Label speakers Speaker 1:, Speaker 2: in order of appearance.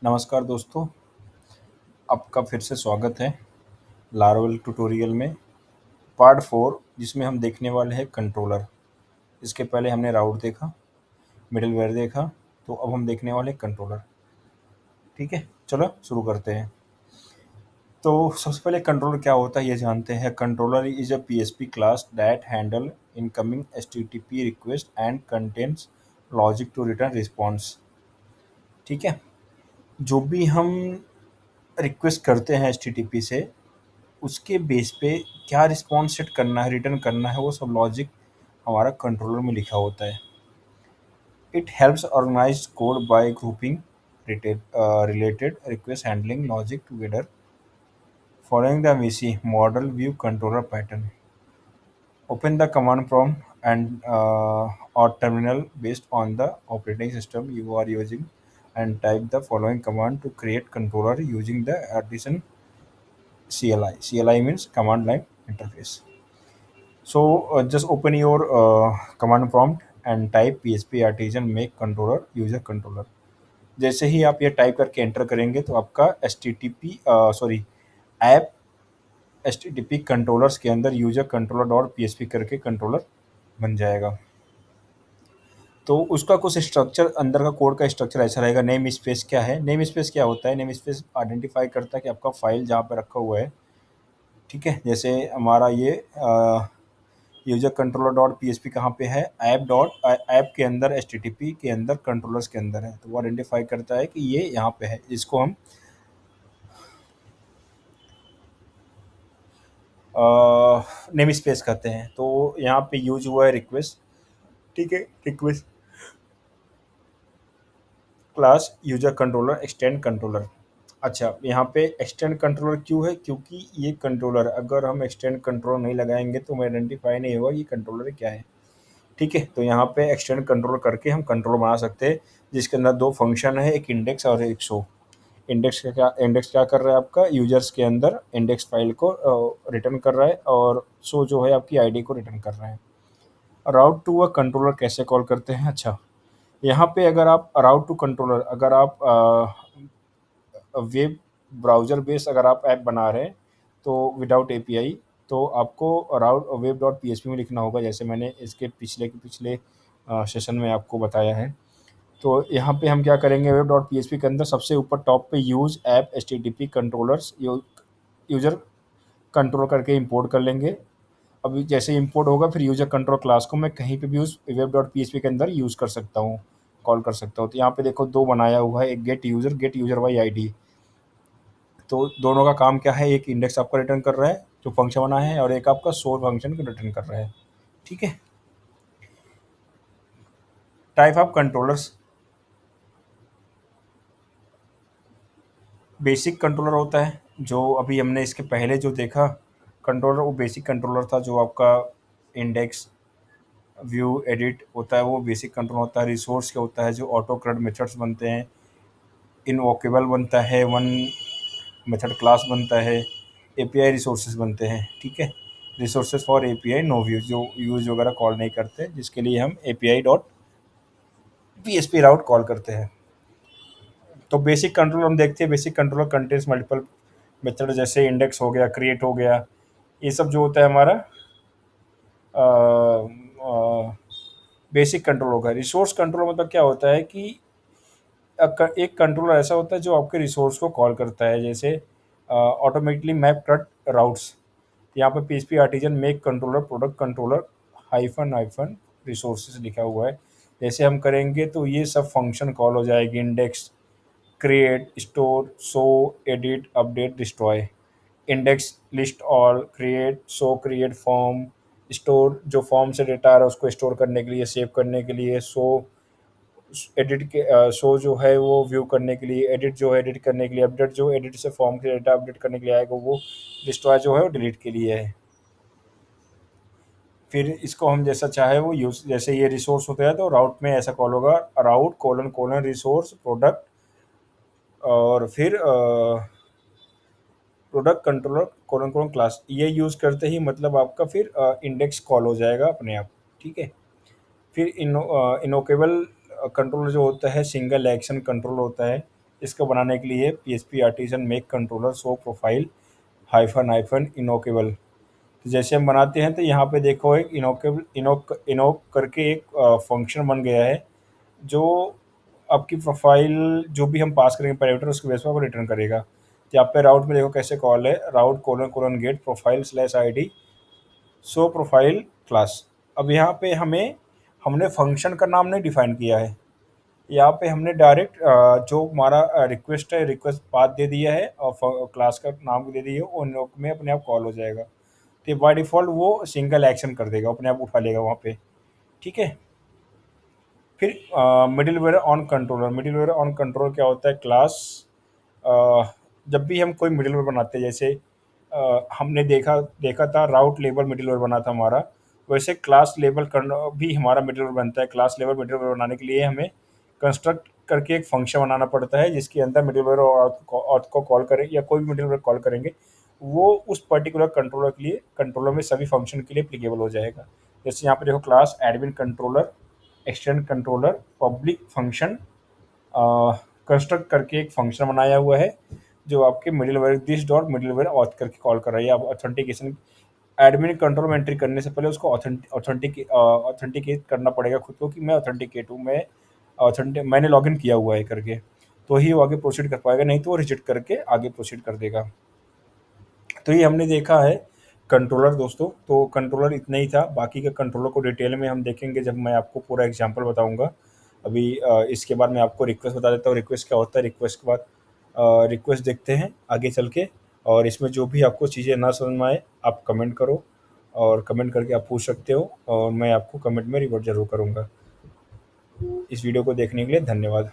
Speaker 1: नमस्कार दोस्तों, आपका फिर से स्वागत है लारवल ट्यूटोरियल में पार्ट 4 जिसमें हम देखने वाले हैं कंट्रोलर। इसके पहले हमने राउट देखा, मिडलवेयर देखा, तो अब हम देखने वाले हैं कंट्रोलर। ठीक है, चलो शुरू करते हैं। तो सबसे पहले कंट्रोलर क्या होता है ये जानते हैं। Controller is a PHP class that handle incoming HTTP request and contains logic to return response. ठीक है, जो भी हम रिक्वेस्ट करते हैं एचटीटीपी से उसके बेस पे क्या रिस्पॉन्स सेट करना है, रिटर्न करना है, वो सब लॉजिक हमारा कंट्रोलर में लिखा होता है। It helps organise code by grouping related request handling logic together following the VC model view controller pattern. Open the command prompt and or terminal based on the operating system you are using and type the following command to create controller using the addition CLI. CLI means command line interface. So just open your command prompt and type PHP artisan make controller user controller. जैसे ही आप ये type करके enter करेंगे तो आपका H T T P sorry app H T T P controllers के अंदर user controller dot P H P करके कंट्रोलर बन जाएगा। तो उसका कुछ स्ट्रक्चर, अंदर का कोड का स्ट्रक्चर ऐसा रहेगा। नेम स्पेस क्या है, नेम स्पेस क्या होता है, नेम स्पेस आइडेंटिफाई करता है कि आपका फाइल जहाँ पे रखा हुआ है। ठीक है, जैसे हमारा ये user controller dot P H P कहाँ पे है, ऐप के अंदर एच टी टी पी के अंदर कंट्रोलर्स के अंदर है, तो वो आइडेंटिफाई करता है कि ये यहाँ पे है। इसको हम नेम स्पेस कहते हैं। तो यहाँ पे यूज हुआ है रिक्वेस्ट। ठीक है, request class user controller extend controller. अच्छा, यहाँ पे एक्सटेंड कंट्रोलर क्यों है, क्योंकि ये कंट्रोलर अगर हम एक्सटेंड कंट्रोलर नहीं लगाएंगे तो हमें आइडेंटिफाई नहीं होगा ये कंट्रोलर क्या है। ठीक है, तो यहाँ पे एक्सटेंड कंट्रोल करके हम कंट्रोल बना सकते हैं जिसके अंदर दो फंक्शन है, एक इंडेक्स और एक शो। इंडेक्स क्या कर रहा है, आपका यूजर्स के अंदर इंडेक्स फाइल को रिटर्न कर रहा है, और शो जो है आपकी आईडी को रिटर्न कर रहा है। राउट टू अ कंट्रोलर कैसे कॉल करते हैं। अच्छा, यहाँ पे अगर आप राउट टू कंट्रोलर, अगर आप वेब ब्राउज़र बेस अगर आप ऐप बना रहे हैं तो विदाउट एपीआई, तो आपको route web dot P H P में लिखना होगा, जैसे मैंने इसके पिछले सेशन में आपको बताया है। तो यहाँ पे हम क्या करेंगे, web dot P H P के अंदर सबसे ऊपर टॉप पे use app H T T P controllers user control करके इंपोर्ट कर लेंगे। अभी जैसे इंपोर्ट होगा फिर यूज़र कंट्रोल क्लास को मैं कहीं पे भी उस web dot P H P के अंदर यूज़ कर सकता हूँ, कॉल कर सकता हूँ। तो यहाँ पे देखो दो बनाया हुआ है, एक गेट यूज़र बाई आई। तो दोनों का काम क्या है, एक इंडेक्स आपका रिटर्न कर रहा है जो फंक्शन बना है, और एक आपका सोर्स फंक्शन को रिटर्न कर रहा है। ठीक है, type of controllers. Basic controller होता है जो अभी हमने इसके पहले जो देखा कंट्रोलर, वो बेसिक कंट्रोलर था। जो आपका इंडेक्स व्यू एडिट होता है वो बेसिक कंट्रोल होता है। रिसोर्स क्या होता है, जो ऑटो क्रेड मेथड्स बनते हैं, इनवोकेबल बनता है, वन मेथड क्लास बनता है, एपीआई रिसोर्सेज बनते हैं। ठीक है, resources for API no views, जो यूज वगैरह कॉल नहीं करते, जिसके लिए हम API dot PHP route call करते हैं। तो बेसिक कंट्रोल हम देखते हैं, basic controller contains multiple method, जैसे इंडेक्स हो गया, क्रिएट हो गया, ये सब जो होता है हमारा बेसिक कंट्रोल होगा। रिसोर्स कंट्रोल मतलब क्या होता है कि एक कंट्रोलर ऐसा होता है जो आपके रिसोर्स को कॉल करता है, जैसे ऑटोमेटिकली मैप कट राउट्स। यहाँ पर PHP artisan make controller product controller hyphen hyphen resources लिखा हुआ है। जैसे हम करेंगे तो ये सब फंक्शन कॉल हो जाएगी, index, create, store, show, edit, update, destroy. Index list all, create, show, create form, store जो फॉर्म से डेटा आ रहा है उसको स्टोर करने के लिए, सेव करने के लिए, शो एडिट के शो जो है वो व्यू करने के लिए, एडिट जो है एडिट करने के लिए, अपडेट जो एडिट से फॉर्म के डेटा अपडेट करने के लिए आएगा, वो डिस्ट्रॉय जो है वो डिलीट के लिए है। फिर इसको हम जैसा चाहे वो यूज, जैसे ये रिसोर्स होता है तो राउट में ऐसा कॉल होगा, राउट कोलन कोलन रिसोर्स प्रोडक्ट, और फिर product controller colon colon class, ये यूज करते ही मतलब आपका फिर इंडेक्स कॉल हो जाएगा अपने आप। ठीक है, फिर इनोकेबल कंट्रोलर जो होता है सिंगल एक्शन कंट्रोल होता है। इसको बनाने के लिए PHP artisan make controller show profile hyphen hyphen invokable. तो जैसे हम बनाते हैं तो यहाँ पे देखो एक इनोकेबल इनोक करके एक फंक्शन बन गया है जो आपकी प्रोफाइल जो भी हम पास करेंगे पैरामीटर उसके बेस पर वो रिटर्न करेगा। तो यहाँ पे राउट में देखो कैसे कॉल है, route colon colon get profile slash ID show profile class. अब यहाँ पे हमने फंक्शन का नाम नहीं डिफाइन किया है, यहाँ पे हमने डायरेक्ट जो हमारा रिक्वेस्ट है रिक्वेस्ट पाथ दे दिया है और क्लास का नाम भी दे दिया है, उन लोग में अपने आप कॉल हो जाएगा। तो बाय डिफ़ॉल्ट वो सिंगल एक्शन कर देगा, अपने आप उठा लेगा वहाँ पे, ठीक है। फिर middleware on controller, middleware on control क्या होता है, क्लास जब भी हम कोई मिडिलवेयर बनाते हैं, जैसे हमने देखा देखा था राउट लेबल मिडिलवेयर बना था हमारा, वैसे क्लास लेबल भी हमारा मिडिलवेयर बनता है। क्लास लेबल मिडिलवेयर बनाने के लिए हमें कंस्ट्रक्ट करके एक फंक्शन बनाना पड़ता है जिसके अंदर मिडिलवेयर और ऑथ को कॉल करें या कोई भी मिडिलवेयर कॉल करेंगे वो उस पर्टिकुलर कंट्रोलर के लिए, कंट्रोलर में सभी फंक्शन के लिए एप्लीकेबल हो जाएगा। जैसे यहाँ पे देखो class admin controller extend controller public function construct करके एक फंक्शन बनाया हुआ है जो आपके middleware this dot middleware auth करके कॉल कर रहा है। आप ऑथेंटिकेशन एडमिन कंट्रोल में एंट्री करने से पहले उसको ऑथेंटिकेट करना पड़ेगा खुद को कि मैं ऑथेंटिकेट हूँ, मैंने लॉगिन किया हुआ है करके, तो ही वो आगे प्रोसीड कर पाएगा, नहीं तो वो रिजेक्ट करके आगे प्रोसीड कर देगा। तो ये हमने देखा है कंट्रोलर दोस्तों। तो कंट्रोलर इतना ही था, बाकी का कंट्रोलर को डिटेल में हम देखेंगे जब मैं आपको पूरा एग्जांपल बताऊंगा। अभी इसके बाद मैं आपको रिक्वेस्ट बता देता हूँ, रिक्वेस्ट क्या होता है। रिक्वेस्ट के बाद रिक्वेस्ट देखते हैं आगे चल के, और इसमें जो भी आपको चीज़ें ना समझ में आए आप कमेंट करो, और कमेंट करके आप पूछ सकते हो और मैं आपको कमेंट में रिवर्ट ज़रूर करूँगा। इस वीडियो को देखने के लिए धन्यवाद।